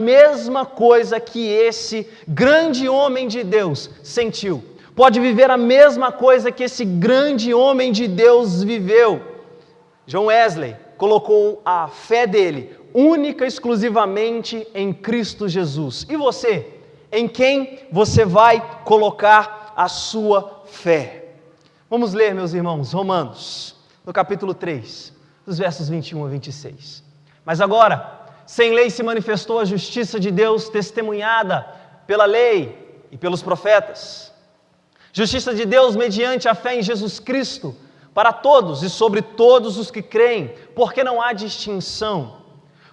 mesma coisa que esse grande homem de Deus sentiu. Pode viver a mesma coisa que esse grande homem de Deus viveu. John Wesley colocou a fé dele única e exclusivamente em Cristo Jesus. E você? Em quem você vai colocar a sua fé? Vamos ler, meus irmãos, Romanos, no capítulo 3, dos versos 21 a 26. Mas agora, sem lei se manifestou a justiça de Deus testemunhada pela lei e pelos profetas. Justiça de Deus mediante a fé em Jesus Cristo, para todos e sobre todos os que creem, porque não há distinção.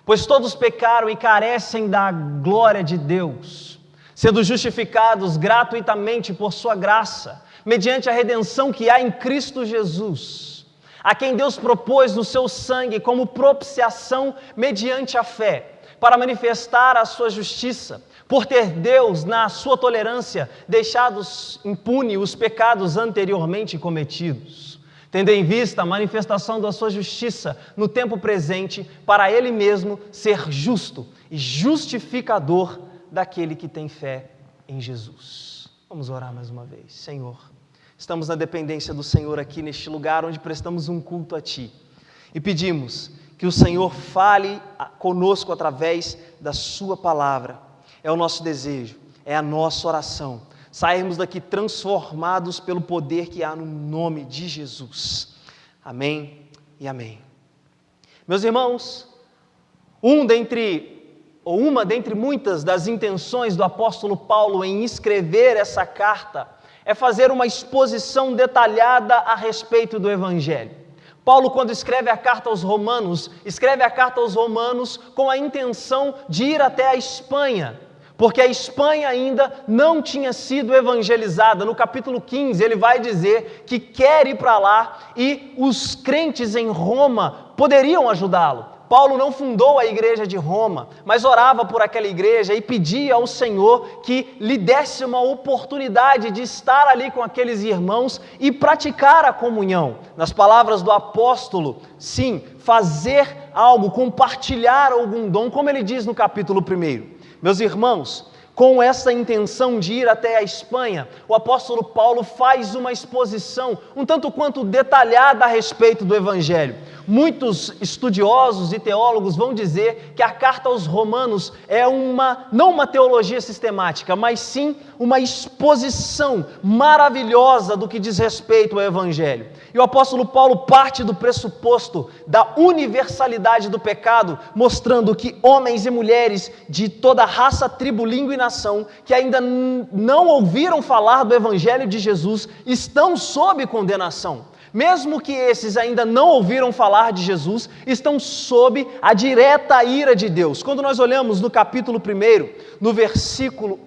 Pois todos pecaram e carecem da glória de Deus, sendo justificados gratuitamente por sua graça, mediante a redenção que há em Cristo Jesus, a quem Deus propôs no seu sangue como propiciação mediante a fé, para manifestar a sua justiça, por ter Deus, na sua tolerância, deixados impune os pecados anteriormente cometidos, tendo em vista a manifestação da sua justiça no tempo presente, para Ele mesmo ser justo e justificador daquele que tem fé em Jesus. Vamos orar mais uma vez. Senhor, estamos na dependência do Senhor aqui neste lugar onde prestamos um culto a Ti e pedimos que o Senhor fale conosco através da Sua palavra. É o nosso desejo, é a nossa oração. Sairmos daqui transformados pelo poder que há no nome de Jesus. Amém e amém. Meus irmãos, uma dentre muitas das intenções do apóstolo Paulo em escrever essa carta é fazer uma exposição detalhada a respeito do Evangelho. Paulo, quando escreve a carta aos Romanos com a intenção de ir até a Espanha, porque a Espanha ainda não tinha sido evangelizada. No capítulo 15 ele vai dizer que quer ir para lá e os crentes em Roma poderiam ajudá-lo. Paulo não fundou a igreja de Roma, mas orava por aquela igreja e pedia ao Senhor que lhe desse uma oportunidade de estar ali com aqueles irmãos e praticar a comunhão. Nas palavras do apóstolo, sim, fazer algo, compartilhar algum dom, como ele diz no capítulo 1. Meus irmãos, com essa intenção de ir até a Espanha, o apóstolo Paulo faz uma exposição um tanto quanto detalhada a respeito do Evangelho. Muitos estudiosos e teólogos vão dizer que a carta aos Romanos é não uma teologia sistemática, mas sim uma exposição maravilhosa do que diz respeito ao Evangelho. E o apóstolo Paulo parte do pressuposto da universalidade do pecado, mostrando que homens e mulheres de toda raça, tribo, língua e nação, que ainda não ouviram falar do Evangelho de Jesus, estão sob condenação. Mesmo que esses ainda não ouviram falar de Jesus, estão sob a direta ira de Deus. Quando nós olhamos no capítulo 1, no versículo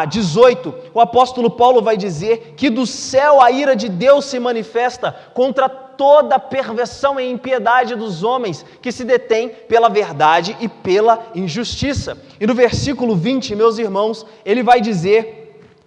18, o apóstolo Paulo vai dizer que do céu a ira de Deus se manifesta contra toda a perversão e impiedade dos homens que se detêm pela verdade e pela injustiça. E no versículo 20, meus irmãos, ele vai dizer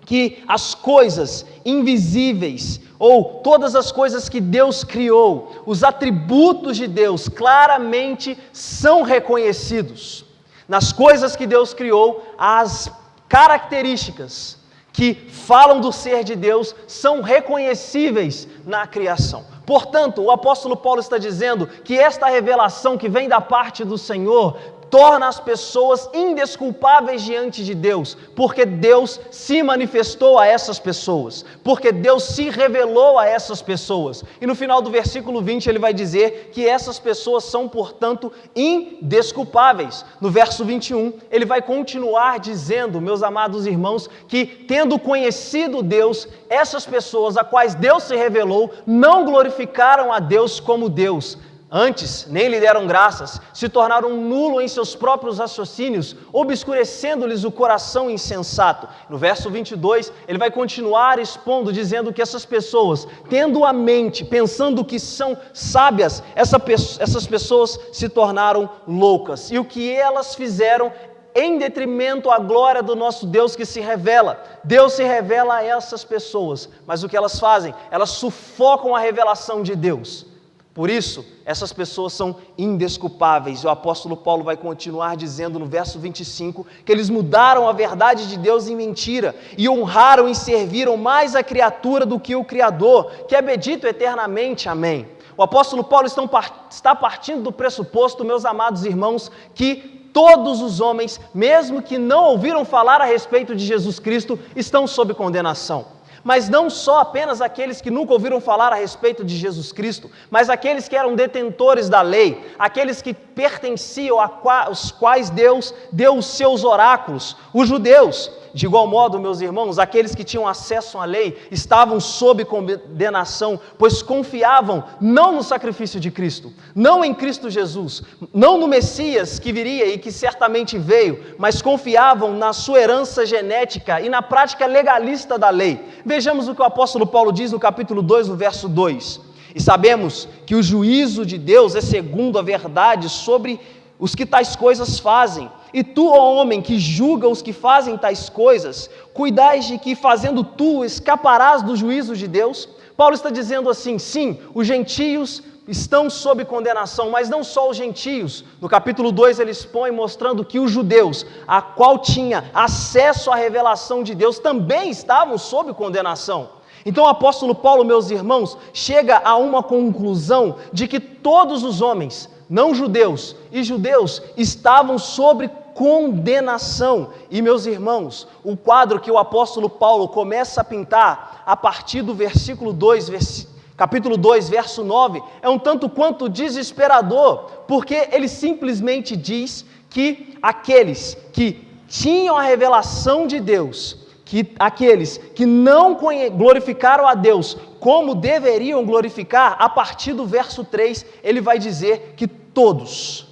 que as coisas invisíveis, ou todas as coisas que Deus criou, os atributos de Deus claramente são reconhecidos. Nas coisas que Deus criou, as características que falam do ser de Deus são reconhecíveis na criação. Portanto, o apóstolo Paulo está dizendo que esta revelação que vem da parte do Senhor torna as pessoas indesculpáveis diante de Deus, porque Deus se manifestou a essas pessoas, porque Deus se revelou a essas pessoas. E no final do versículo 20 ele vai dizer que essas pessoas são, portanto, indesculpáveis. No verso 21 ele vai continuar dizendo, meus amados irmãos, que tendo conhecido Deus, essas pessoas a quais Deus se revelou não glorificaram a Deus como Deus. Antes, nem lhe deram graças, se tornaram nulo em seus próprios raciocínios, obscurecendo-lhes o coração insensato. No verso 22, ele vai continuar expondo, dizendo que essas pessoas, tendo a mente, pensando que são sábias, essas pessoas se tornaram loucas. E o que elas fizeram em detrimento à glória do nosso Deus que se revela. Deus se revela a essas pessoas, mas o que elas fazem? Elas sufocam a revelação de Deus. Por isso, essas pessoas são indesculpáveis. E o apóstolo Paulo vai continuar dizendo no verso 25 que eles mudaram a verdade de Deus em mentira e honraram e serviram mais a criatura do que o Criador, que é bendito eternamente. Amém. O apóstolo Paulo está partindo do pressuposto, meus amados irmãos, que todos os homens, mesmo que não ouviram falar a respeito de Jesus Cristo, estão sob condenação. Mas não só apenas aqueles que nunca ouviram falar a respeito de Jesus Cristo, mas aqueles que eram detentores da lei, aqueles que pertenciam aos quais Deus deu os seus oráculos, os judeus. De igual modo, meus irmãos, aqueles que tinham acesso à lei estavam sob condenação, pois confiavam não no sacrifício de Cristo, não em Cristo Jesus, não no Messias que viria e que certamente veio, mas confiavam na sua herança genética e na prática legalista da lei. Vejamos o que o apóstolo Paulo diz no capítulo 2, no verso 2. E sabemos que o juízo de Deus é segundo a verdade sobre os que tais coisas fazem. E tu, ó homem, que julga os que fazem tais coisas, cuidais de que, fazendo tu, escaparás do juízo de Deus? Paulo está dizendo assim, sim, os gentios estão sob condenação, mas não só os gentios. No capítulo 2 ele expõe mostrando que os judeus, a qual tinha acesso à revelação de Deus, também estavam sob condenação. Então o apóstolo Paulo, meus irmãos, chega a uma conclusão de que todos os homens, não judeus e judeus, estavam sob condenação. E, meus irmãos, o quadro que o apóstolo Paulo começa a pintar a partir do versículo 2, capítulo 2, verso 9, é um tanto quanto desesperador, porque ele simplesmente diz que aqueles que tinham a revelação de Deus, que aqueles que não glorificaram a Deus como deveriam glorificar, a partir do verso 3, ele vai dizer que todos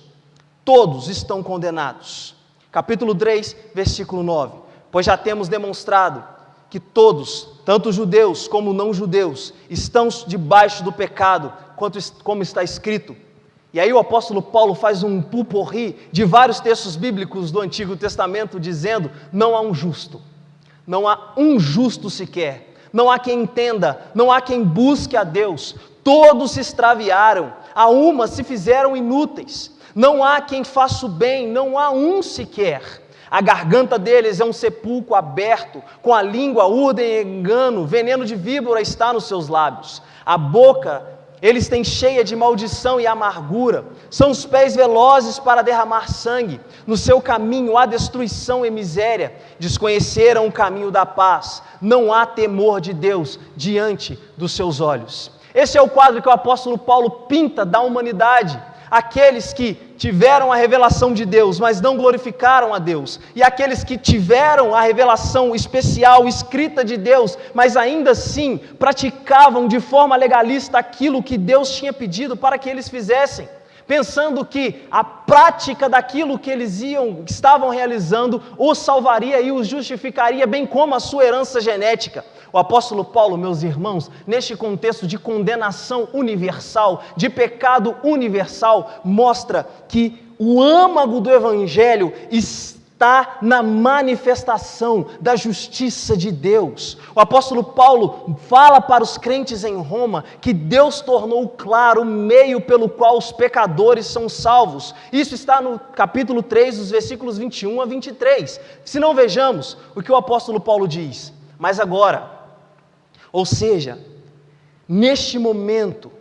estão condenados. Capítulo 3, versículo 9. Pois já temos demonstrado que todos, tanto judeus como não judeus, estão debaixo do pecado, como está escrito. E aí o apóstolo Paulo faz um pupurri de vários textos bíblicos do Antigo Testamento, dizendo: não há um justo, não há um justo sequer, não há quem entenda, não há quem busque a Deus, todos se extraviaram, a uma se fizeram inúteis. Não há quem faça o bem, não há um sequer. A garganta deles é um sepulcro aberto, com a língua urdem e engano, veneno de víbora está nos seus lábios. A boca eles têm cheia de maldição e amargura, são os pés velozes para derramar sangue, no seu caminho há destruição e miséria, desconheceram o caminho da paz, não há temor de Deus diante dos seus olhos. Esse é o quadro que o apóstolo Paulo pinta da humanidade. Aqueles que tiveram a revelação de Deus, mas não glorificaram a Deus, e aqueles que tiveram a revelação especial, escrita de Deus, mas ainda assim praticavam de forma legalista aquilo que Deus tinha pedido para que eles fizessem, pensando que a prática daquilo que eles estavam realizando os salvaria e os justificaria, bem como a sua herança genética. O apóstolo Paulo, meus irmãos, neste contexto de condenação universal, de pecado universal, mostra que o âmago do Evangelho está na manifestação da justiça de Deus. O apóstolo Paulo fala para os crentes em Roma que Deus tornou claro o meio pelo qual os pecadores são salvos. Isso está no capítulo 3, dos versículos 21 a 23. Se não, vejamos o que o apóstolo Paulo diz. Mas agora, ou seja, neste momento,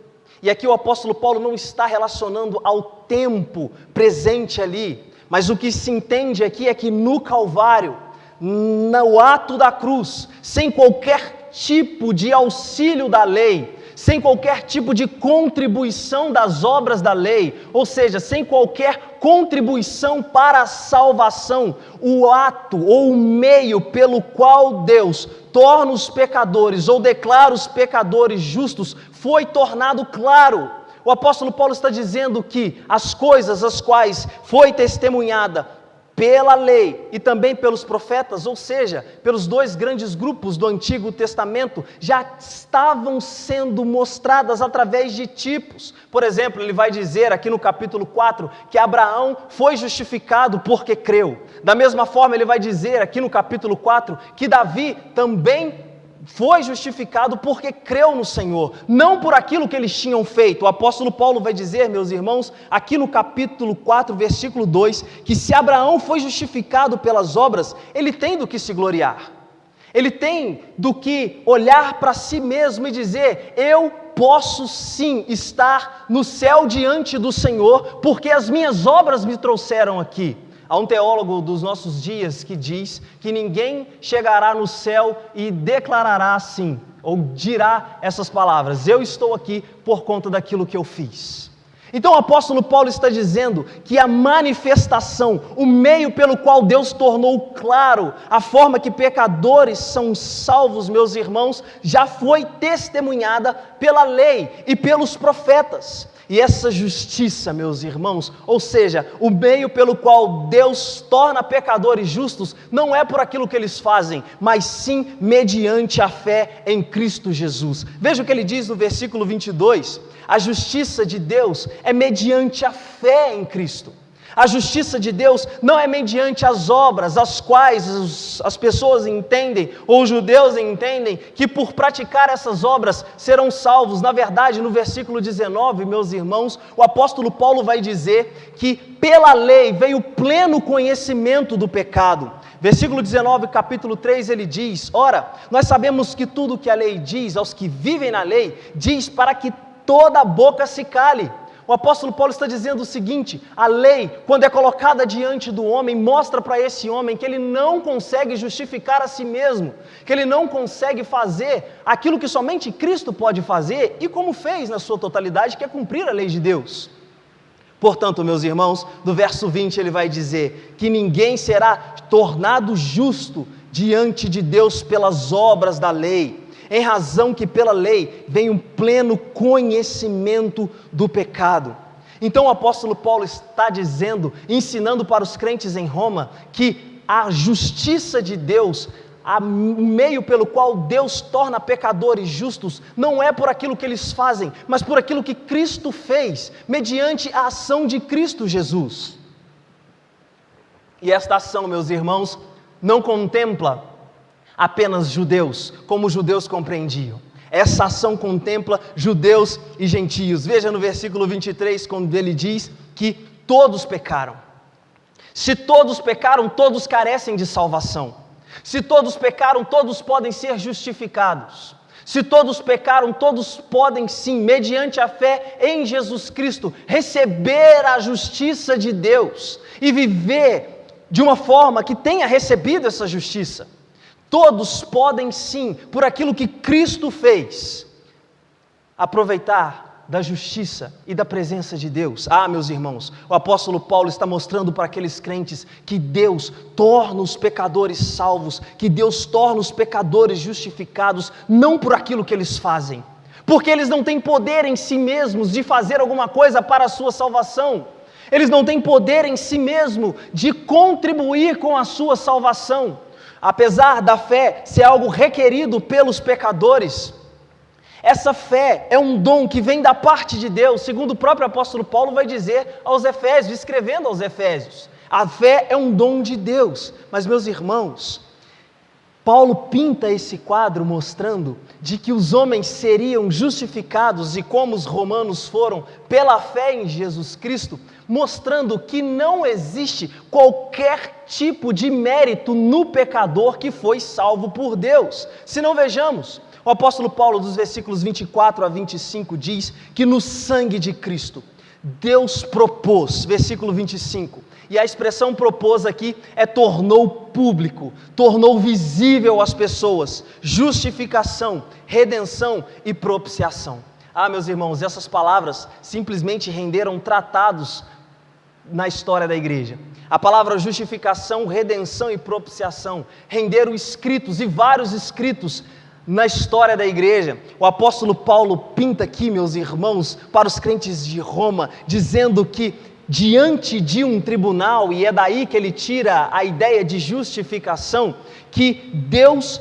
e aqui o apóstolo Paulo não está relacionando ao tempo presente ali, mas o que se entende aqui é que no Calvário, no ato da cruz, sem qualquer tipo de auxílio da lei, sem qualquer tipo de contribuição das obras da lei, ou seja, sem qualquer contribuição para a salvação, o ato ou o meio pelo qual Deus torna os pecadores ou declara os pecadores justos foi tornado claro. O apóstolo Paulo está dizendo que as coisas as quais foi testemunhada pela lei e também pelos profetas, ou seja, pelos dois grandes grupos do Antigo Testamento, já estavam sendo mostradas através de tipos. Por exemplo, ele vai dizer aqui no capítulo 4 que Abraão foi justificado porque creu. Da mesma forma, ele vai dizer aqui no capítulo 4 que Davi também foi justificado porque creu no Senhor, não por aquilo que eles tinham feito. O apóstolo Paulo vai dizer, meus irmãos, aqui no capítulo 4, versículo 2, que se Abraão foi justificado pelas obras, ele tem do que se gloriar. Ele tem do que olhar para si mesmo e dizer: eu posso sim estar no céu diante do Senhor, porque as minhas obras me trouxeram aqui. Há um teólogo dos nossos dias que diz que ninguém chegará no céu e declarará assim, ou dirá essas palavras: eu estou aqui por conta daquilo que eu fiz. Então o apóstolo Paulo está dizendo que a manifestação, o meio pelo qual Deus tornou claro a forma que pecadores são salvos, meus irmãos, já foi testemunhada pela lei e pelos profetas. E essa justiça, meus irmãos, ou seja, o meio pelo qual Deus torna pecadores justos, não é por aquilo que eles fazem, mas sim mediante a fé em Cristo Jesus. Veja o que ele diz no versículo 22, a justiça de Deus é mediante a fé em Cristo. A justiça de Deus não é mediante as obras, as quais as pessoas entendem, ou os judeus entendem, que por praticar essas obras serão salvos. Na verdade, no versículo 19, meus irmãos, o apóstolo Paulo vai dizer que pela lei veio o pleno conhecimento do pecado. Versículo 19, capítulo 3, ele diz: ora, nós sabemos que tudo que a lei diz aos que vivem na lei, diz para que toda a boca se cale. O apóstolo Paulo está dizendo o seguinte: a lei, quando é colocada diante do homem, mostra para esse homem que ele não consegue justificar a si mesmo, que ele não consegue fazer aquilo que somente Cristo pode fazer e como fez na sua totalidade, que é cumprir a lei de Deus. Portanto, meus irmãos, do verso 20 ele vai dizer que ninguém será tornado justo diante de Deus pelas obras da lei, em razão que pela lei vem um pleno conhecimento do pecado. Então o apóstolo Paulo está dizendo, ensinando para os crentes em Roma, que a justiça de Deus, o meio pelo qual Deus torna pecadores justos, não é por aquilo que eles fazem, mas por aquilo que Cristo fez, mediante a ação de Cristo Jesus. E esta ação, meus irmãos, não contempla apenas judeus, como os judeus compreendiam. Essa ação contempla judeus e gentios. Veja no versículo 23, quando ele diz que todos pecaram. Se todos pecaram, todos carecem de salvação. Se todos pecaram, todos podem ser justificados. Se todos pecaram, todos podem sim, mediante a fé em Jesus Cristo, receber a justiça de Deus e viver de uma forma que tenha recebido essa justiça. Todos podem sim, por aquilo que Cristo fez, aproveitar da justiça e da presença de Deus. Ah, meus irmãos, o apóstolo Paulo está mostrando para aqueles crentes que Deus torna os pecadores salvos, que Deus torna os pecadores justificados, não por aquilo que eles fazem, porque eles não têm poder em si mesmos de fazer alguma coisa para a sua salvação. Eles não têm poder em si mesmo de contribuir com a sua salvação. Apesar da fé ser algo requerido pelos pecadores, essa fé é um dom que vem da parte de Deus, segundo o próprio apóstolo Paulo vai dizer aos Efésios, escrevendo aos Efésios. A fé é um dom de Deus, mas meus irmãos, Paulo pinta esse quadro mostrando de que os homens seriam justificados, e como os romanos foram, pela fé em Jesus Cristo, mostrando que não existe qualquer tipo de mérito no pecador que foi salvo por Deus. Se não, vejamos, o apóstolo Paulo, dos versículos 24 a 25, diz que no sangue de Cristo, Deus propôs, versículo 25, e a expressão propôs aqui é tornou público, tornou visível às pessoas, justificação, redenção e propiciação. Ah, meus irmãos, essas palavras simplesmente renderam tratados na história da igreja. A palavra justificação, redenção e propiciação renderam escritos e vários escritos na história da igreja. O apóstolo Paulo pinta aqui, meus irmãos, para os crentes de Roma, dizendo que diante de um tribunal, e é daí que ele tira a ideia de justificação, que Deus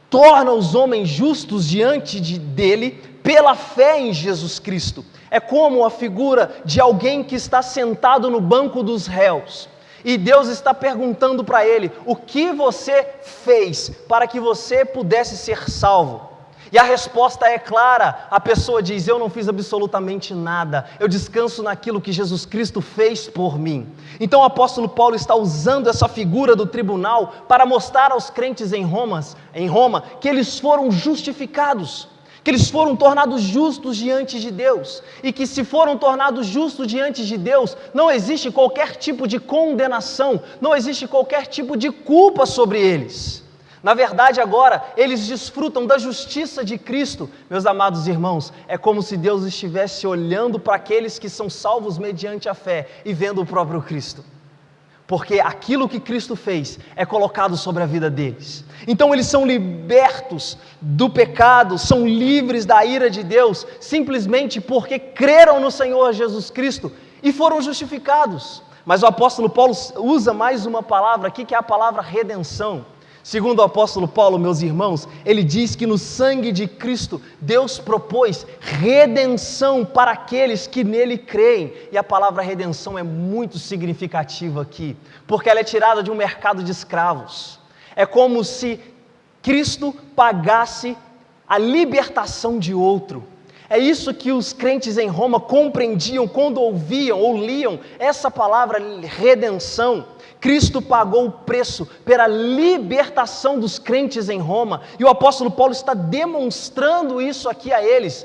torna os homens justos diante dele pela fé em Jesus Cristo. É como a figura de alguém que está sentado no banco dos réus, E Deus está perguntando para ele: o que você fez para que você pudesse ser salvo? E a resposta é clara, a pessoa diz: eu não fiz absolutamente nada, eu descanso naquilo que Jesus Cristo fez por mim. Então o apóstolo Paulo está usando essa figura do tribunal para mostrar aos crentes em Roma que eles foram justificados, que eles foram tornados justos diante de Deus, e que se foram tornados justos diante de Deus, não existe qualquer tipo de condenação, não existe qualquer tipo de culpa sobre eles. Na verdade, agora, eles desfrutam da justiça de Cristo. Meus amados irmãos, é como se Deus estivesse olhando para aqueles que são salvos mediante a fé e vendo o próprio Cristo. Porque aquilo que Cristo fez é colocado sobre a vida deles. Então eles são libertos do pecado, são livres da ira de Deus, simplesmente porque creram no Senhor Jesus Cristo e foram justificados. Mas o apóstolo Paulo usa mais uma palavra aqui, que é a palavra redenção. Segundo o apóstolo Paulo, meus irmãos, ele diz que no sangue de Cristo, Deus propôs redenção para aqueles que nele creem. E a palavra redenção é muito significativa aqui, porque ela é tirada de um mercado de escravos. É como se Cristo pagasse a libertação de outro. É isso que os crentes em Roma compreendiam quando ouviam ou liam essa palavra redenção. Cristo pagou o preço pela libertação dos crentes em Roma, e o apóstolo Paulo está demonstrando isso aqui a eles,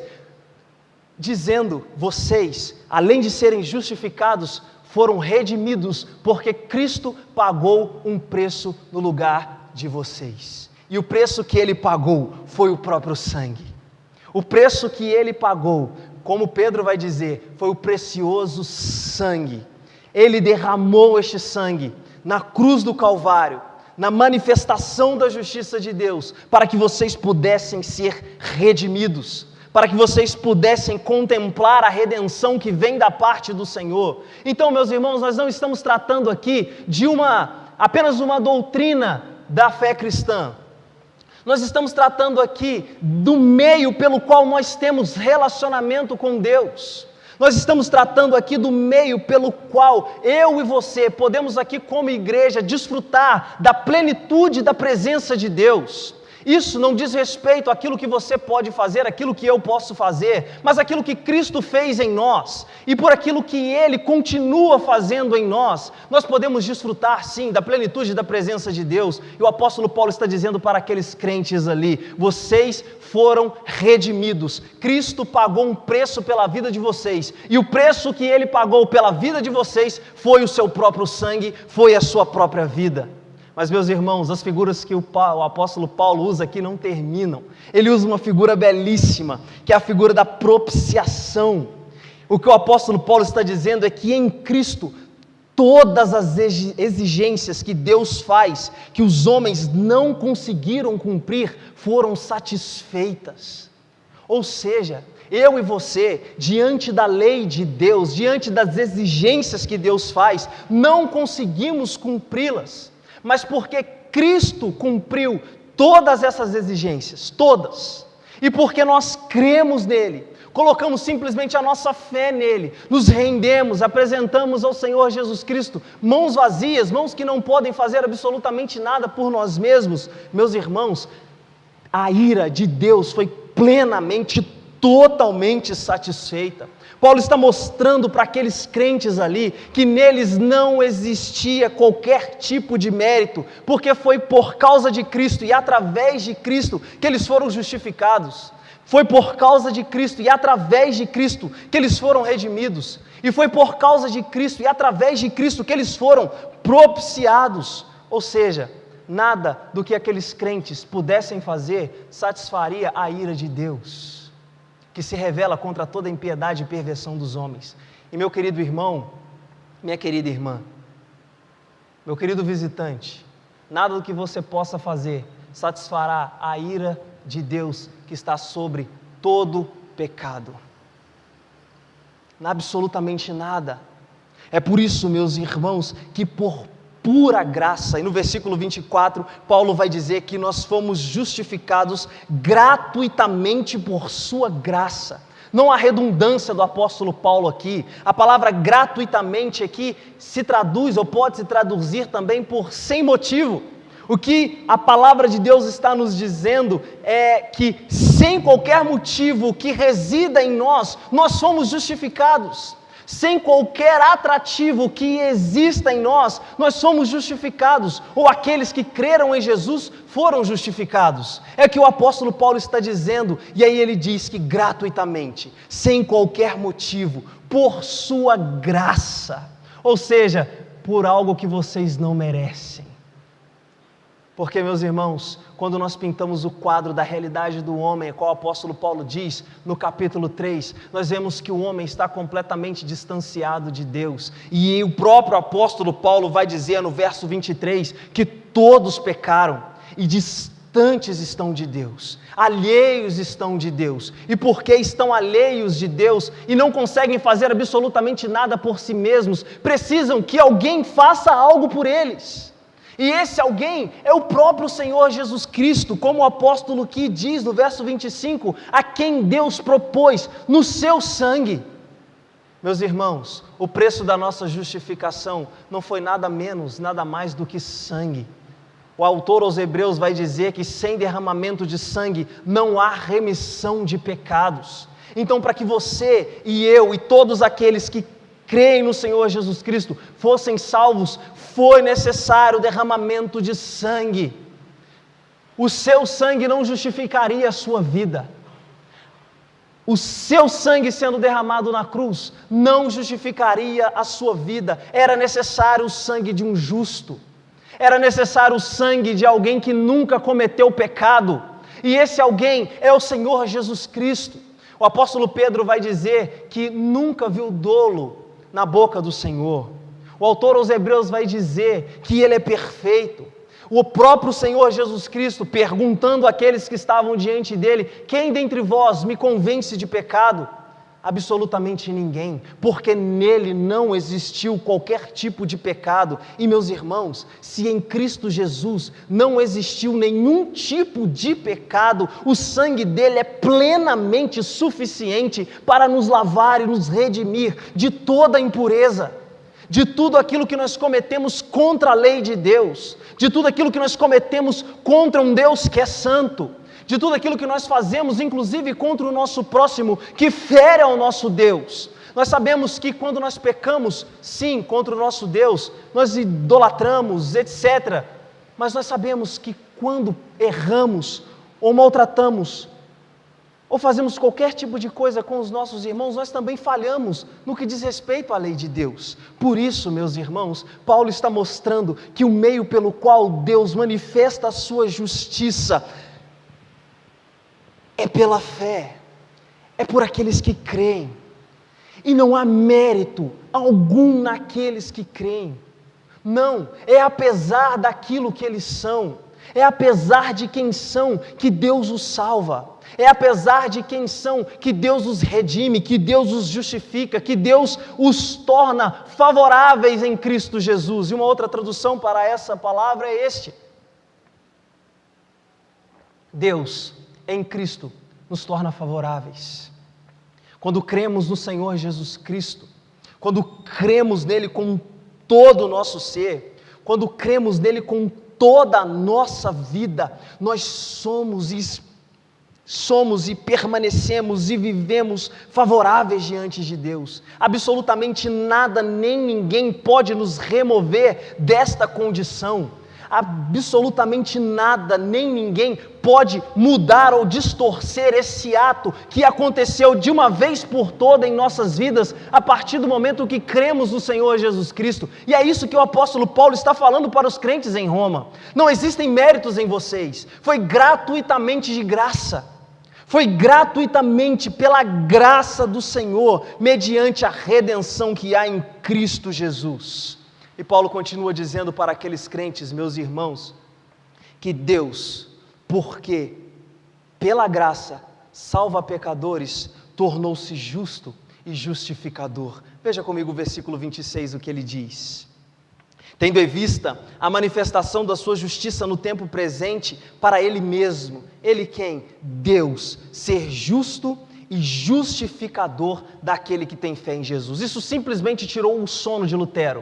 dizendo: vocês, além de serem justificados, foram redimidos, porque Cristo pagou um preço no lugar de vocês, e o preço que ele pagou foi o próprio sangue. O preço que ele pagou, como Pedro vai dizer, foi o precioso sangue. Ele derramou este sangue na cruz do Calvário, na manifestação da justiça de Deus, para que vocês pudessem ser redimidos, para que vocês pudessem contemplar a redenção que vem da parte do Senhor. Então, meus irmãos, nós não estamos tratando aqui de apenas uma doutrina da fé cristã. Nós estamos tratando aqui do meio pelo qual nós temos relacionamento com Deus. Nós estamos tratando aqui do meio pelo qual eu e você podemos aqui como igreja desfrutar da plenitude da presença de Deus. Isso não diz respeito àquilo que você pode fazer, aquilo que eu posso fazer, mas aquilo que Cristo fez em nós, e por aquilo que Ele continua fazendo em nós, nós podemos desfrutar sim da plenitude da presença de Deus. E o apóstolo Paulo está dizendo para aqueles crentes ali: vocês foram redimidos, Cristo pagou um preço pela vida de vocês, e o preço que Ele pagou pela vida de vocês foi o seu próprio sangue, foi a sua própria vida. Mas, meus irmãos, as figuras que o apóstolo Paulo usa aqui não terminam. Ele usa uma figura belíssima, que é a figura da propiciação. O que o apóstolo Paulo está dizendo é que em Cristo, todas as exigências que Deus faz, que os homens não conseguiram cumprir, foram satisfeitas. Ou seja, eu e você, diante da lei de Deus, diante das exigências que Deus faz, não conseguimos cumpri-las. Mas porque Cristo cumpriu todas essas exigências, todas, e porque nós cremos nele, colocamos simplesmente a nossa fé nele, nos rendemos, apresentamos ao Senhor Jesus Cristo, mãos vazias, mãos que não podem fazer absolutamente nada por nós mesmos, meus irmãos, a ira de Deus foi plenamente, totalmente satisfeita. Paulo está mostrando para aqueles crentes ali que neles não existia qualquer tipo de mérito, porque foi por causa de Cristo e através de Cristo que eles foram justificados. Foi por causa de Cristo e através de Cristo que eles foram redimidos. E foi por causa de Cristo e através de Cristo que eles foram propiciados. Ou seja, nada do que aqueles crentes pudessem fazer satisfaria a ira de Deus, que se revela contra toda a impiedade e perversão dos homens. E meu querido irmão, minha querida irmã, meu querido visitante, nada do que você possa fazer satisfará a ira de Deus que está sobre todo pecado. Absolutamente nada. É por isso, meus irmãos, que por pura graça, e no versículo 24, Paulo vai dizer que nós fomos justificados gratuitamente por sua graça. Não há redundância do apóstolo Paulo aqui. A palavra gratuitamente aqui se traduz, ou pode se traduzir também por sem motivo. O que a palavra de Deus está nos dizendo é que sem qualquer motivo que resida em nós, nós somos justificados. Sem qualquer atrativo que exista em nós, nós somos justificados, ou aqueles que creram em Jesus foram justificados. É o que o apóstolo Paulo está dizendo, e aí ele diz que gratuitamente, sem qualquer motivo, por sua graça, ou seja, por algo que vocês não merecem. Porque, meus irmãos, quando nós pintamos o quadro da realidade do homem, qual o apóstolo Paulo diz, no capítulo 3, nós vemos que o homem está completamente distanciado de Deus. E o próprio apóstolo Paulo vai dizer no verso 23, que todos pecaram e distantes estão de Deus, alheios estão de Deus. E porque estão alheios de Deus e não conseguem fazer absolutamente nada por si mesmos, precisam que alguém faça algo por eles. E esse alguém é o próprio Senhor Jesus Cristo, como o apóstolo que diz no verso 25, a quem Deus propôs no seu sangue. Meus irmãos, o preço da nossa justificação não foi nada menos, nada mais do que sangue. O autor aos Hebreus vai dizer que sem derramamento de sangue não há remissão de pecados. Então, para que você e eu e todos aqueles que creem no Senhor Jesus Cristo fossem salvos, foi necessário o derramamento de sangue. O seu sangue não justificaria a sua vida. O seu sangue sendo derramado na cruz não justificaria a sua vida. Era necessário o sangue de um justo. Era necessário o sangue de alguém que nunca cometeu pecado. E esse alguém é o Senhor Jesus Cristo. O apóstolo Pedro vai dizer que nunca viu dolo na boca do Senhor. O autor aos Hebreus vai dizer que Ele é perfeito. O próprio Senhor Jesus Cristo, perguntando àqueles que estavam diante dele, quem dentre vós me convence de pecado? Absolutamente ninguém, porque nele não existiu qualquer tipo de pecado. E meus irmãos, se em Cristo Jesus não existiu nenhum tipo de pecado, o sangue dele é plenamente suficiente para nos lavar e nos redimir de toda impureza, de tudo aquilo que nós cometemos contra a lei de Deus, de tudo aquilo que nós cometemos contra um Deus que é santo, de tudo aquilo que nós fazemos, inclusive contra o nosso próximo, que fere ao nosso Deus. Nós sabemos que quando nós pecamos, sim, contra o nosso Deus, nós idolatramos, etc. Mas nós sabemos que quando erramos, ou maltratamos, ou fazemos qualquer tipo de coisa com os nossos irmãos, nós também falhamos no que diz respeito à lei de Deus. Por isso, meus irmãos, Paulo está mostrando que o meio pelo qual Deus manifesta a sua justiça é pela fé, é por aqueles que creem, e não há mérito algum naqueles que creem, não, é apesar daquilo que eles são, é apesar de quem são que Deus os salva, é apesar de quem são que Deus os redime, que Deus os justifica, que Deus os torna favoráveis em Cristo Jesus. E uma outra tradução para essa palavra é Deus em Cristo nos torna favoráveis. Quando cremos no Senhor Jesus Cristo, quando cremos nele com todo o nosso ser, quando cremos nele com toda a nossa vida, nós somos e permanecemos e vivemos favoráveis diante de Deus. Absolutamente nada nem ninguém pode nos remover desta condição. Absolutamente nada, nem ninguém pode mudar ou distorcer esse ato que aconteceu de uma vez por toda em nossas vidas, a partir do momento que cremos no Senhor Jesus Cristo. E é isso que o apóstolo Paulo está falando para os crentes em Roma. Não existem méritos em vocês, foi gratuitamente de graça. Foi gratuitamente pela graça do Senhor, mediante a redenção que há em Cristo Jesus. E Paulo continua dizendo para aqueles crentes, meus irmãos, que Deus, porque pela graça salva pecadores, tornou-se justo e justificador. Veja comigo o versículo 26, o que ele diz. Tendo em vista a manifestação da sua justiça no tempo presente, para ele mesmo, ele quem? Deus, ser justo e justificador daquele que tem fé em Jesus. Isso simplesmente tirou o sono de Lutero,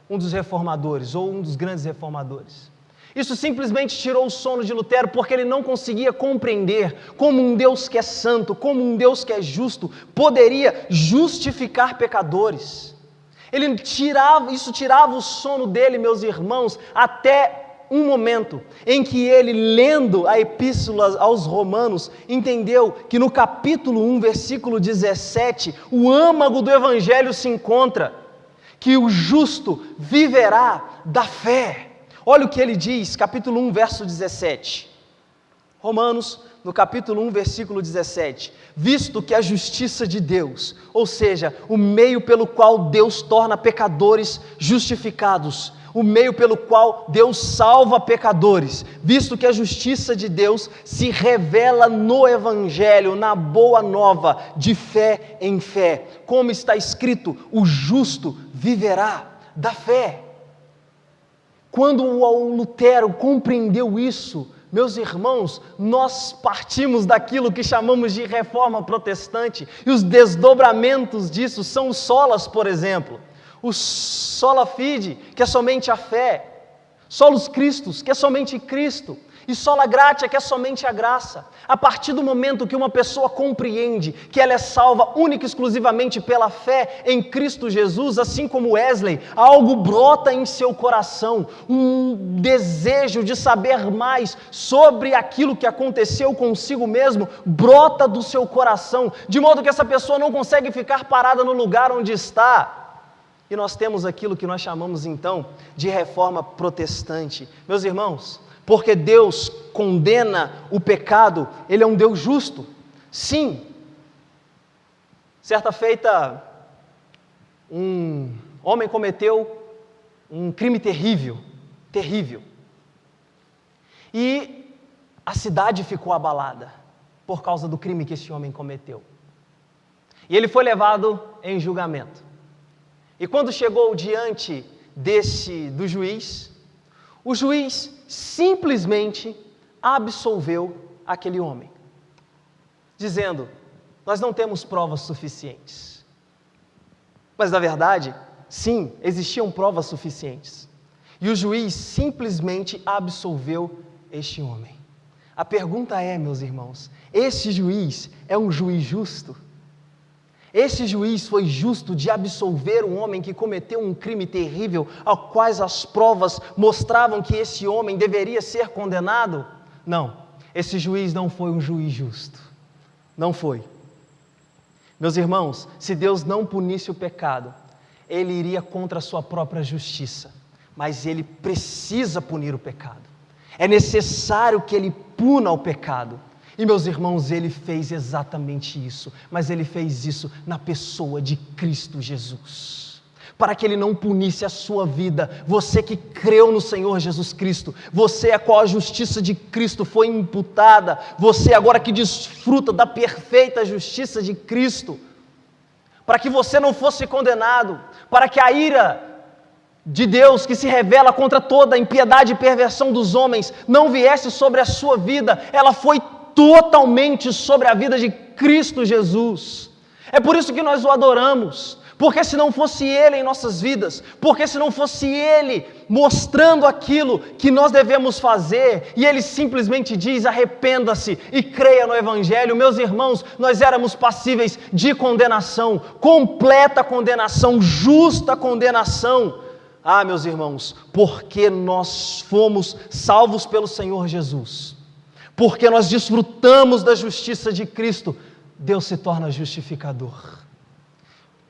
um dos reformadores, ou um dos grandes reformadores. Isso simplesmente tirou o sono de Lutero, porque ele não conseguia compreender como um Deus que é santo, como um Deus que é justo, poderia justificar pecadores. Isso tirava o sono dele, meus irmãos, até um momento em que ele, lendo a epístola aos Romanos, entendeu que no capítulo 1, versículo 17, o âmago do Evangelho se encontra, que o justo viverá da fé. Olha o que ele diz, capítulo 1, verso 17. Romanos, no capítulo 1, versículo 17. Visto que a justiça de Deus, ou seja, o meio pelo qual Deus torna pecadores justificados, o meio pelo qual Deus salva pecadores, visto que a justiça de Deus se revela no Evangelho, na boa nova, de fé em fé. Como está escrito, o justo viverá da fé. Quando o Lutero compreendeu isso, meus irmãos, nós partimos daquilo que chamamos de reforma protestante, e os desdobramentos disso são os solas, por exemplo, o sola fide, que é somente a fé, solus Christus, que é somente Cristo, e sola gratia, que é somente a graça. A partir do momento que uma pessoa compreende que ela é salva única e exclusivamente pela fé em Cristo Jesus, assim como Wesley, algo brota em seu coração, um desejo de saber mais sobre aquilo que aconteceu consigo mesmo, brota do seu coração, de modo que essa pessoa não consegue ficar parada no lugar onde está. E nós temos aquilo que nós chamamos então de reforma protestante. Meus irmãos, porque Deus condena o pecado, Ele é um Deus justo. Sim. Certa feita, um homem cometeu um crime terrível, terrível. E a cidade ficou abalada por causa do crime que esse homem cometeu. E ele foi levado em julgamento. E quando chegou diante do juiz, o juiz simplesmente absolveu aquele homem, dizendo: nós não temos provas suficientes. Mas na verdade, sim, existiam provas suficientes. E o juiz simplesmente absolveu este homem. A pergunta é, meus irmãos, esse juiz é um juiz justo? Esse juiz foi justo de absolver um homem que cometeu um crime terrível, ao quais as provas mostravam que esse homem deveria ser condenado? Não, esse juiz não foi um juiz justo. Não foi. Meus irmãos, se Deus não punisse o pecado, Ele iria contra a sua própria justiça. Mas Ele precisa punir o pecado. É necessário que Ele puna o pecado. E meus irmãos, Ele fez exatamente isso, mas Ele fez isso na pessoa de Cristo Jesus, para que Ele não punisse a sua vida, você que creu no Senhor Jesus Cristo, você a qual a justiça de Cristo foi imputada, você agora que desfruta da perfeita justiça de Cristo, para que você não fosse condenado, para que a ira de Deus que se revela contra toda a impiedade e perversão dos homens não viesse sobre a sua vida, ela foi totalmente sobre a vida de Cristo Jesus. É por isso que nós o adoramos, porque se não fosse Ele em nossas vidas, porque se não fosse Ele mostrando aquilo que nós devemos fazer, e Ele simplesmente diz: arrependa-se e creia no Evangelho, meus irmãos, nós éramos passíveis de condenação, completa condenação, justa condenação. Ah, meus irmãos, porque nós fomos salvos pelo Senhor Jesus, porque nós desfrutamos da justiça de Cristo, Deus se torna justificador.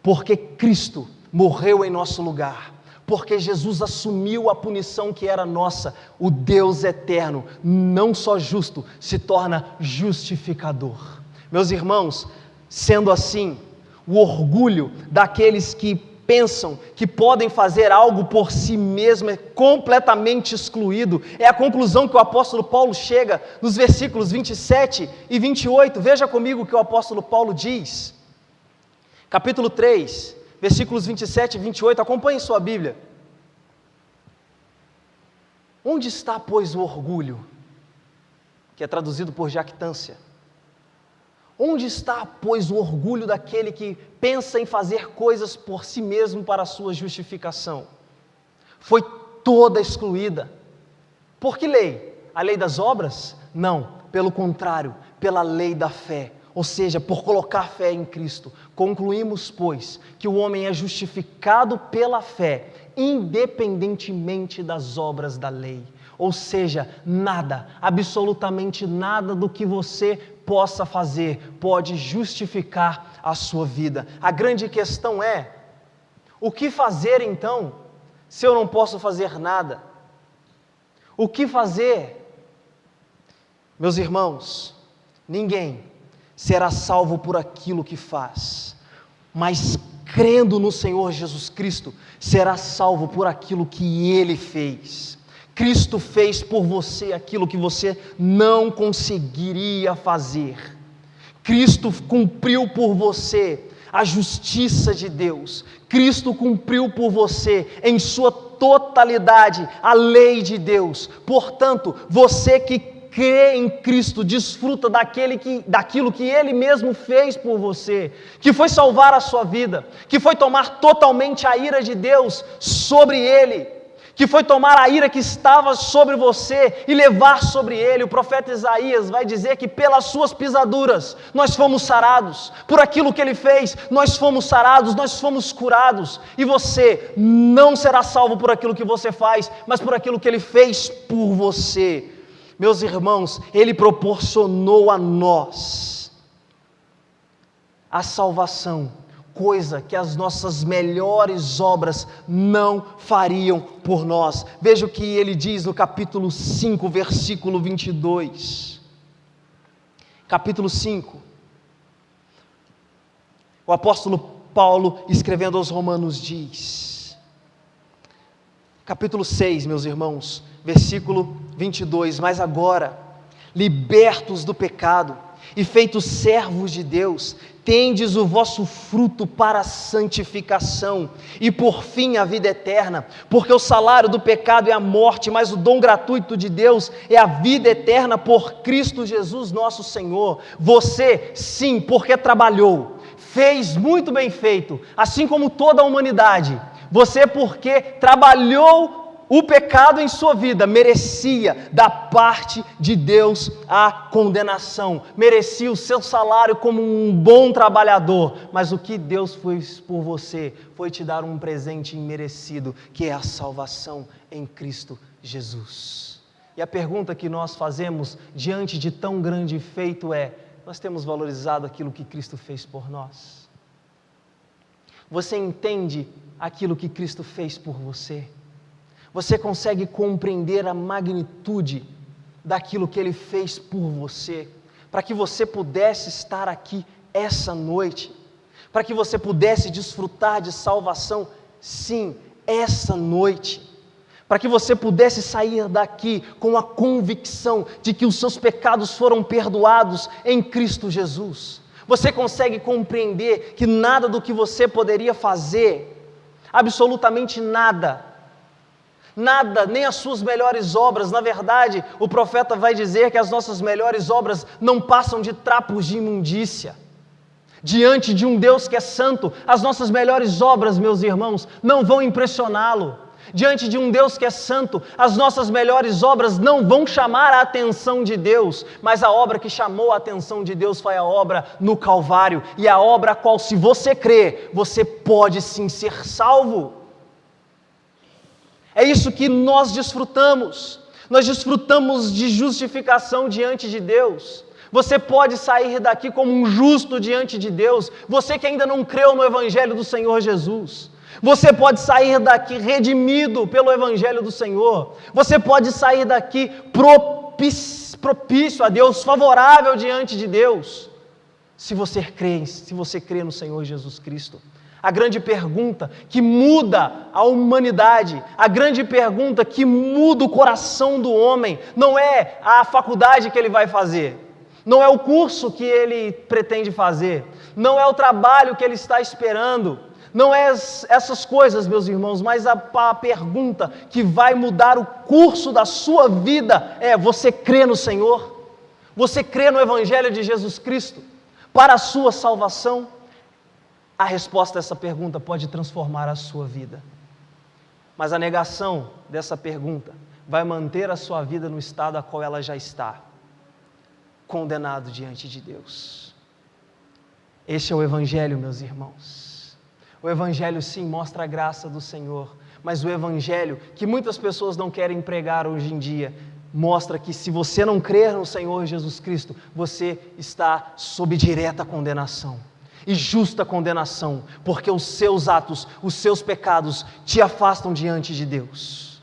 Porque Cristo morreu em nosso lugar, porque Jesus assumiu a punição que era nossa, o Deus eterno, não só justo, se torna justificador. Meus irmãos, sendo assim, o orgulho daqueles que pensam que podem fazer algo por si mesmo é completamente excluído. É a conclusão que o apóstolo Paulo chega nos versículos 27 e 28. Veja comigo o que o apóstolo Paulo diz. Capítulo 3, versículos 27 e 28. Acompanhe sua Bíblia. Onde está, pois, o orgulho? Que é traduzido por jactância. Onde está, pois, o orgulho daquele que pensa em fazer coisas por si mesmo para a sua justificação? Foi toda excluída. Por que lei? A lei das obras? Não, pelo contrário, pela lei da fé. Ou seja, por colocar fé em Cristo. Concluímos, pois, que o homem é justificado pela fé, independentemente das obras da lei. Ou seja, nada, absolutamente nada do que você possa fazer pode justificar a sua vida. A grande questão é, o que fazer então, se eu não posso fazer nada? O que fazer? Meus irmãos, ninguém será salvo por aquilo que faz, mas crendo no Senhor Jesus Cristo, será salvo por aquilo que Ele fez. Cristo fez por você aquilo que você não conseguiria fazer. Cristo cumpriu por você a justiça de Deus. Cristo cumpriu por você, em sua totalidade, a lei de Deus. Portanto, você que crê em Cristo, desfruta daquilo que Ele mesmo fez por você, que foi salvar a sua vida, que foi tomar totalmente a ira de Deus sobre Ele, que foi tomar a ira que estava sobre você e levar sobre ele. O profeta Isaías vai dizer que pelas suas pisaduras nós fomos sarados, por aquilo que ele fez nós fomos sarados, nós fomos curados, e você não será salvo por aquilo que você faz, mas por aquilo que ele fez por você. Meus irmãos, ele proporcionou a nós a salvação, coisa que as nossas melhores obras não fariam por nós. Veja o que ele diz no capítulo 5, versículo 22. Capítulo 5. O apóstolo Paulo, escrevendo aos Romanos, diz, capítulo 6, meus irmãos, versículo 22, mas agora, libertos do pecado e feitos servos de Deus, tendes o vosso fruto para a santificação e por fim a vida eterna, porque o salário do pecado é a morte, mas o dom gratuito de Deus é a vida eterna por Cristo Jesus nosso Senhor. Você, sim, porque trabalhou, fez muito bem feito, assim como toda a humanidade. Você, porque trabalhou o pecado em sua vida, merecia da parte de Deus a condenação, merecia o seu salário como um bom trabalhador, mas o que Deus fez por você foi te dar um presente imerecido, que é a salvação em Cristo Jesus. E a pergunta que nós fazemos diante de tão grande feito é: nós temos valorizado aquilo que Cristo fez por nós? Você entende aquilo que Cristo fez por você? Você consegue compreender a magnitude daquilo que Ele fez por você, para que você pudesse estar aqui essa noite, para que você pudesse desfrutar de salvação, sim, essa noite, para que você pudesse sair daqui com a convicção de que os seus pecados foram perdoados em Cristo Jesus. Você consegue compreender que nada do que você poderia fazer, absolutamente nada, nem as suas melhores obras, na verdade, o profeta vai dizer que as nossas melhores obras não passam de trapos de imundícia. Diante de um Deus que é santo, as nossas melhores obras, meus irmãos, não vão impressioná-lo. Diante de um Deus que é santo, as nossas melhores obras não vão chamar a atenção de Deus, mas a obra que chamou a atenção de Deus foi a obra no Calvário, e a obra a qual, se você crer, você pode sim ser salvo. É isso que nós desfrutamos de justificação diante de Deus. Você pode sair daqui como um justo diante de Deus, você que ainda não creu no Evangelho do Senhor Jesus. Você pode sair daqui redimido pelo Evangelho do Senhor. Você pode sair daqui propício a Deus, favorável diante de Deus, se você crê no Senhor Jesus Cristo. A grande pergunta que muda a humanidade, a grande pergunta que muda o coração do homem, não é a faculdade que ele vai fazer, não é o curso que ele pretende fazer, não é o trabalho que ele está esperando, não é essas coisas, meus irmãos, mas a pergunta que vai mudar o curso da sua vida é: você crê no Senhor? Você crê no Evangelho de Jesus Cristo? para a sua salvação? A resposta a essa pergunta pode transformar a sua vida. Mas a negação dessa pergunta vai manter a sua vida no estado a qual ela já está, condenado diante de Deus. Este é o Evangelho, meus irmãos. O Evangelho sim mostra a graça do Senhor, mas o Evangelho, que muitas pessoas não querem pregar hoje em dia, mostra que se você não crer no Senhor Jesus Cristo, você está sob direta condenação e justa condenação, porque os seus atos, os seus pecados te afastam diante de Deus.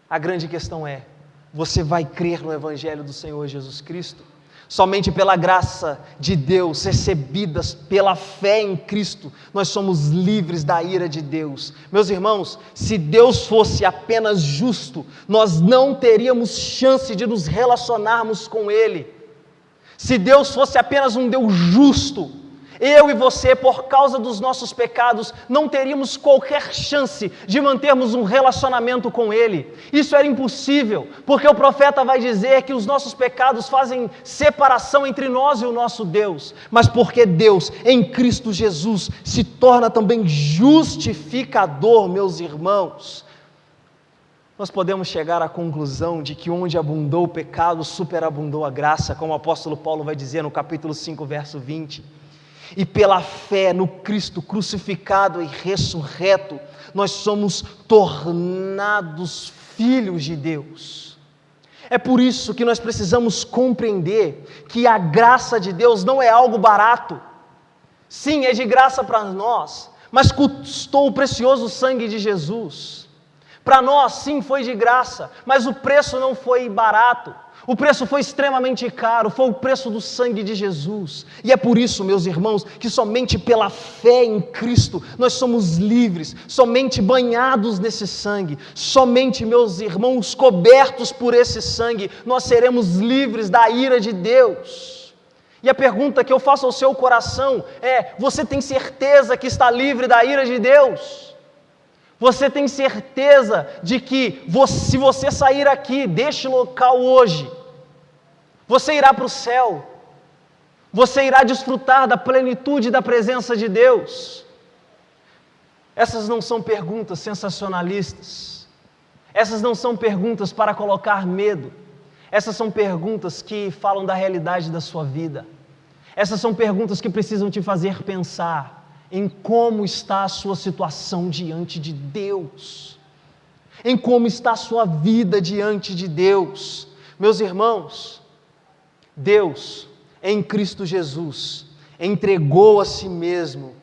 A grande questão é, você vai crer no Evangelho do Senhor Jesus Cristo? Somente pela graça de Deus, recebidas pela fé em Cristo, nós somos livres da ira de Deus. Meus irmãos, se Deus fosse apenas justo, nós não teríamos chance de nos relacionarmos com Ele. Se Deus fosse apenas um Deus justo, eu e você, por causa dos nossos pecados, não teríamos qualquer chance de mantermos um relacionamento com Ele. Isso era impossível, porque o profeta vai dizer que os nossos pecados fazem separação entre nós e o nosso Deus. Mas porque Deus, em Cristo Jesus, se torna também justificador, meus irmãos, nós podemos chegar à conclusão de que onde abundou o pecado, superabundou a graça, como o apóstolo Paulo vai dizer no capítulo 5, verso 20. E pela fé no Cristo crucificado e ressurreto, nós somos tornados filhos de Deus. É por isso que nós precisamos compreender que a graça de Deus não é algo barato. Sim, é de graça para nós, mas custou o precioso sangue de Jesus. Para nós, sim, foi de graça, mas o preço não foi barato. O preço foi extremamente caro, foi o preço do sangue de Jesus. E é por isso, meus irmãos, que somente pela fé em Cristo nós somos livres, somente banhados nesse sangue, somente, meus irmãos, cobertos por esse sangue, nós seremos livres da ira de Deus. E a pergunta que eu faço ao seu coração é: você tem certeza que está livre da ira de Deus? Você tem certeza de que se você sair aqui deste local hoje, você irá para o céu? Você irá desfrutar da plenitude da presença de Deus? Essas não são perguntas sensacionalistas. Essas não são perguntas para colocar medo. Essas são perguntas que falam da realidade da sua vida. Essas são perguntas que precisam te fazer pensar em como está a sua situação diante de Deus, em como está a sua vida diante de Deus. Meus irmãos, Deus, em Cristo Jesus, entregou a si mesmo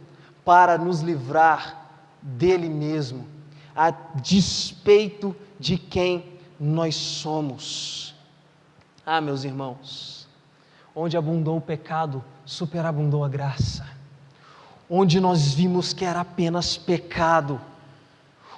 para nos livrar dele mesmo, a despeito de quem nós somos. Ah, meus irmãos, onde abundou o pecado, superabundou a graça. Onde nós vimos que era apenas pecado,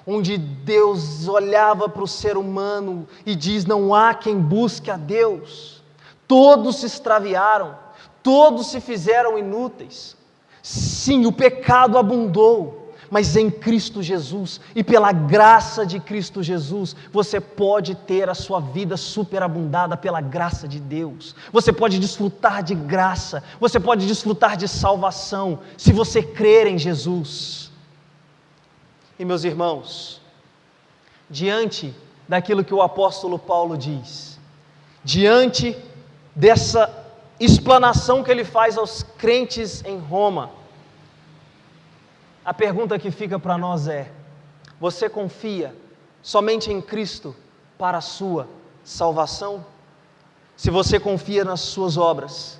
onde Deus olhava para o ser humano e diz: não há quem busque a Deus, todos se extraviaram, todos se fizeram inúteis. Sim, o pecado abundou, mas em Cristo Jesus e pela graça de Cristo Jesus, você pode ter a sua vida superabundada pela graça de Deus. Você pode desfrutar de graça, você pode desfrutar de salvação, se você crer em Jesus. E meus irmãos, diante daquilo que o apóstolo Paulo diz, diante dessa explanação que ele faz aos crentes em Roma, a pergunta que fica para nós é: você confia somente em Cristo para a sua salvação? Se você confia nas suas obras,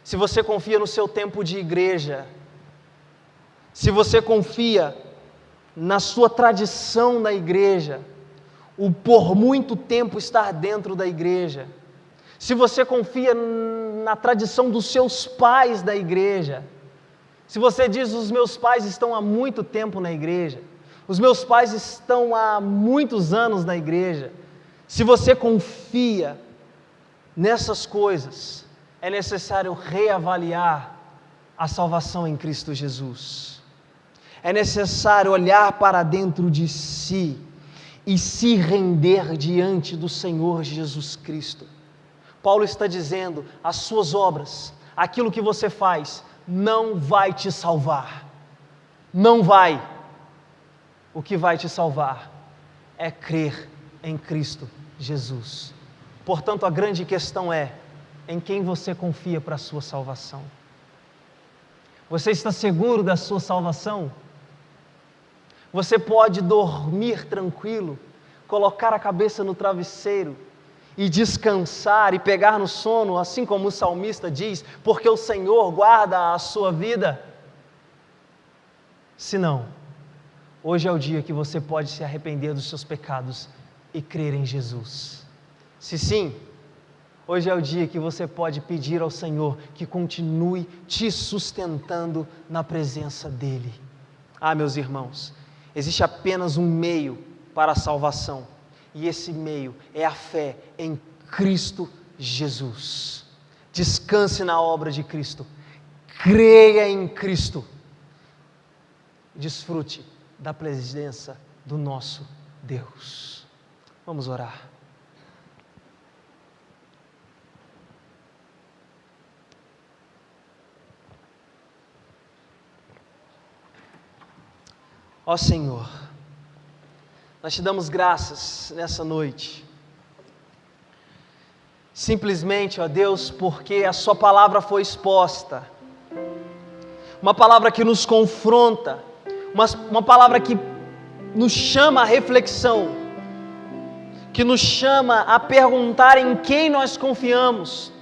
se você confia no seu tempo de igreja, se você confia na sua tradição na igreja, o por muito tempo estar dentro da igreja, se você confia na tradição dos seus pais da igreja, se você diz: os meus pais estão há muito tempo na igreja, os meus pais estão há muitos anos na igreja, se você confia nessas coisas, é necessário reavaliar a salvação em Cristo Jesus. É necessário olhar para dentro de si e se render diante do Senhor Jesus Cristo. Paulo está dizendo: as suas obras, aquilo que você faz não vai te salvar. Não vai. O que vai te salvar é crer em Cristo Jesus. Portanto, a grande questão é: em quem você confia para a sua salvação? Você está seguro da sua salvação? Você pode dormir tranquilo, colocar a cabeça no travesseiro e descansar e pegar no sono, assim como o salmista diz, porque o Senhor guarda a sua vida? Se não, hoje é o dia que você pode se arrepender dos seus pecados e crer em Jesus. Se sim, hoje é o dia que você pode pedir ao Senhor que continue te sustentando na presença dEle. Ah, meus irmãos, existe apenas um meio para a salvação, e esse meio é a fé em Cristo Jesus. Descanse na obra de Cristo, creia em Cristo, desfrute da presença do nosso Deus. Vamos orar. Ó Senhor, nós te damos graças nessa noite, simplesmente, ó Deus, porque a sua palavra foi exposta, uma palavra que nos confronta, uma palavra que nos chama à reflexão, que nos chama a perguntar em quem nós confiamos,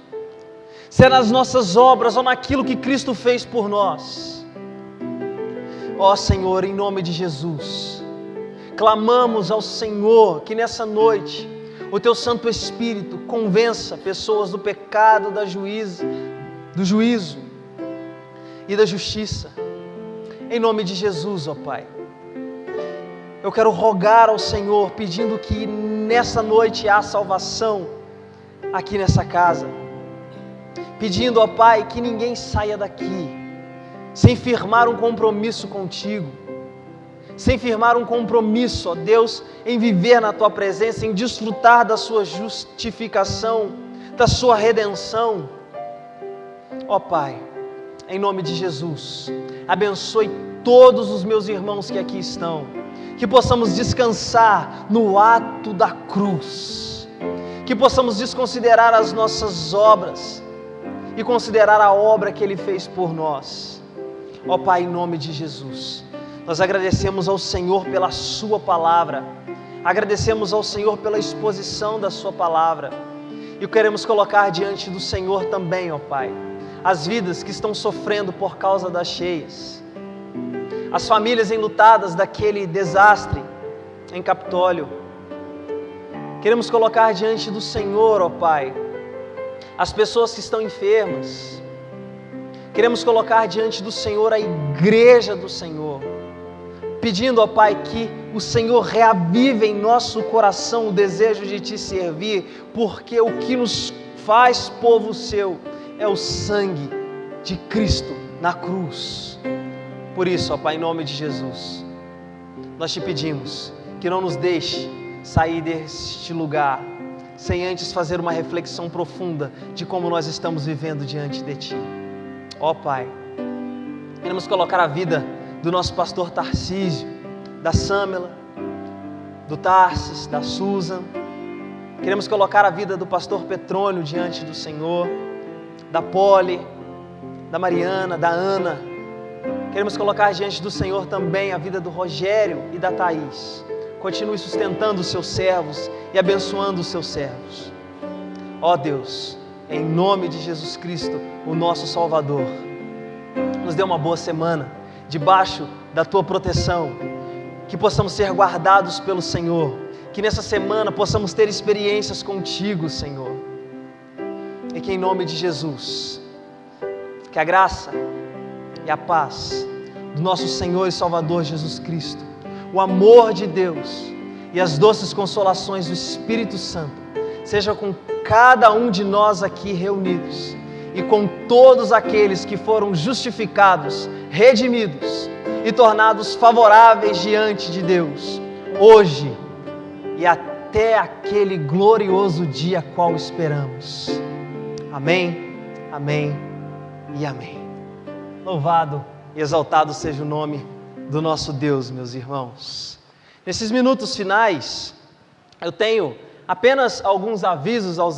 se é nas nossas obras ou naquilo que Cristo fez por nós. Ó Senhor, em nome de Jesus, clamamos ao Senhor que nessa noite o Teu Santo Espírito convença pessoas do pecado, do juízo e da justiça. Em nome de Jesus, ó Pai, eu quero rogar ao Senhor pedindo que nessa noite há salvação aqui nessa casa, pedindo, ó Pai, que ninguém saia daqui sem firmar um compromisso contigo, sem firmar um compromisso, ó Deus, em viver na Tua presença, em desfrutar da Sua justificação, da Sua redenção. Ó Pai, em nome de Jesus, abençoe todos os meus irmãos que aqui estão, que possamos descansar no ato da cruz, que possamos desconsiderar as nossas obras e considerar a obra que Ele fez por nós. Ó Pai, em nome de Jesus, nós agradecemos ao Senhor pela Sua palavra, agradecemos ao Senhor pela exposição da Sua palavra, e queremos colocar diante do Senhor também, ó Pai, as vidas que estão sofrendo por causa das cheias, as famílias enlutadas daquele desastre em Capitólio. Queremos colocar diante do Senhor, ó Pai, as pessoas que estão enfermas. Queremos colocar diante do Senhor a igreja do Senhor, pedindo, ó Pai, que o Senhor reavive em nosso coração o desejo de Te servir, porque o que nos faz povo Seu é o sangue de Cristo na cruz. Por isso, ó Pai, em nome de Jesus, nós Te pedimos que não nos deixe sair deste lugar sem antes fazer uma reflexão profunda de como nós estamos vivendo diante de Ti. Ó Pai, queremos colocar a vida do nosso pastor Tarcísio, da Sâmela, do Tarsis, da Susan. Queremos colocar a vida do pastor Petrônio diante do Senhor, da Poli, da Mariana, da Ana. Queremos colocar diante do Senhor também a vida do Rogério e da Thaís. Continue sustentando os Seus servos e abençoando os Seus servos. Ó Deus, em nome de Jesus Cristo, o nosso Salvador, nos dê uma boa semana, debaixo da Tua proteção, que possamos ser guardados pelo Senhor, que nessa semana possamos ter experiências contigo, Senhor, e que em nome de Jesus, que a graça e a paz do nosso Senhor e Salvador Jesus Cristo, o amor de Deus e as doces consolações do Espírito Santo, seja com cada um de nós aqui reunidos e com todos aqueles que foram justificados, redimidos e tornados favoráveis diante de Deus, hoje e até aquele glorioso dia qual esperamos. Amém, amém e amém. Louvado e exaltado seja o nome do nosso Deus, meus irmãos. Nesses minutos finais, eu tenho apenas alguns avisos aos